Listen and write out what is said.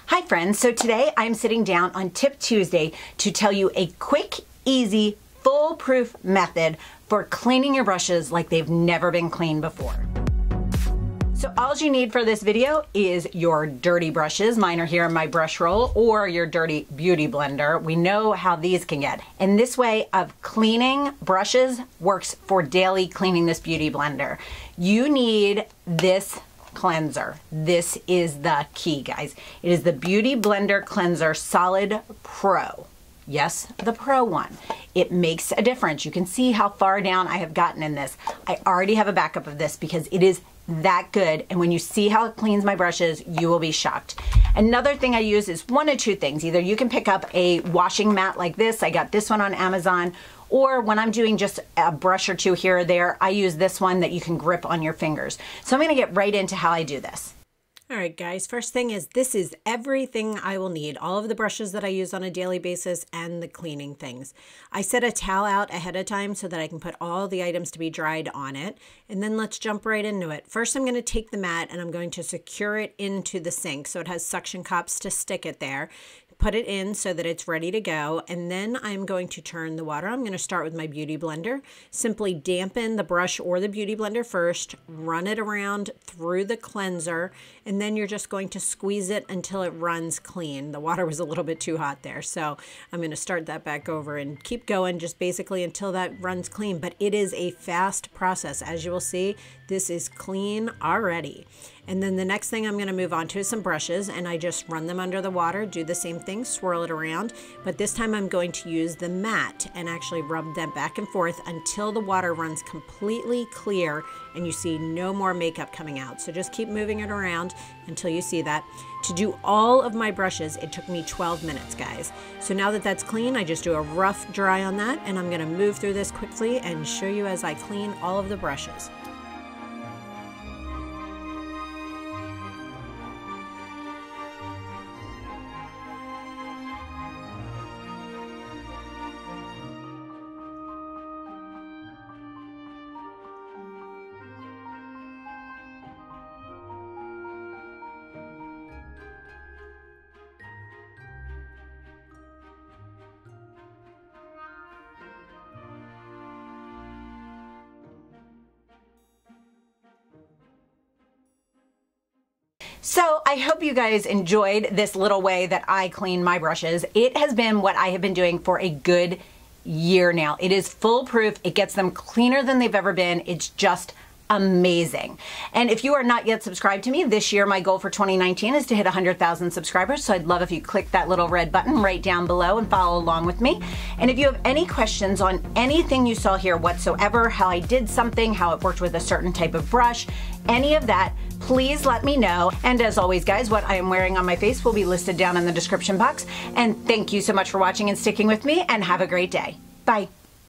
Hi friends, so today I'm sitting down on Tip Tuesday to tell you a quick, easy, foolproof method for cleaning your brushes like they've never been cleaned before. So all you need for this video is your dirty brushes. Mine are here in my brush roll, or your dirty beauty blender. We know how these can get. And this way of cleaning brushes works for daily cleaning this beauty blender. You need this cleanser. This is the key, guys. It is the Beauty Blender Cleanser Solid Pro. Yes, the Pro one. It makes a difference. You can see how far down I have gotten in this. I already have a backup of this because it is that good, and when you see how it cleans my brushes, you will be shocked. Another thing I use is one of two things. Either you can pick up a washing mat like this. I got this one on Amazon. Or when I'm doing just a brush or two here or there, I use this one that you can grip on your fingers. So I'm going to get right into how I do this. All right, guys, first thing is this is everything I will need, all of the brushes that I use on a daily basis and the cleaning things. I set a towel out ahead of time so that I can put all the items to be dried on it. And then let's jump right into it. First, I'm going to take the mat and I'm going to secure it into the sink so it has suction cups to stick it there. Put it in so that it's ready to go, and then I'm going to turn the water. I'm going to start with my beauty blender. Simply dampen the brush or the beauty blender first, run it around through the cleanser, and then you're just going to squeeze it until it runs clean. The water was a little bit too hot there, so I'm going to start that back over and keep going just basically until that runs clean. But it is a fast process. As you will see, this is clean already. And then the next thing I'm going to move on to is some brushes, and I just run them under the water, do the same thing, swirl it around, but this time I'm going to use the mat and actually rub them back and forth until the water runs completely clear and you see no more makeup coming out. So just keep moving it around until you see that. To do all of my brushes, it took me 12 minutes, guys. So now that that's clean, I just do a rough dry on that, and I'm going to move through this quickly and show you as I clean all of the brushes. So I hope you guys enjoyed this little way that I clean my brushes. It has been what I have been doing for a good year now. It is foolproof. It gets them cleaner than they've ever been. It's just amazing. And if you are not yet subscribed to me, this year my goal for 2019 is to hit 100,000 subscribers. So I'd love if you click that little red button right down below and follow along with me. And if you have any questions on anything you saw here whatsoever, how I did something, how it worked with a certain type of brush, any of that, please let me know. And as always, guys, what I am wearing on my face will be listed down in the description box. And thank you so much for watching and sticking with me, and have a great day. Bye.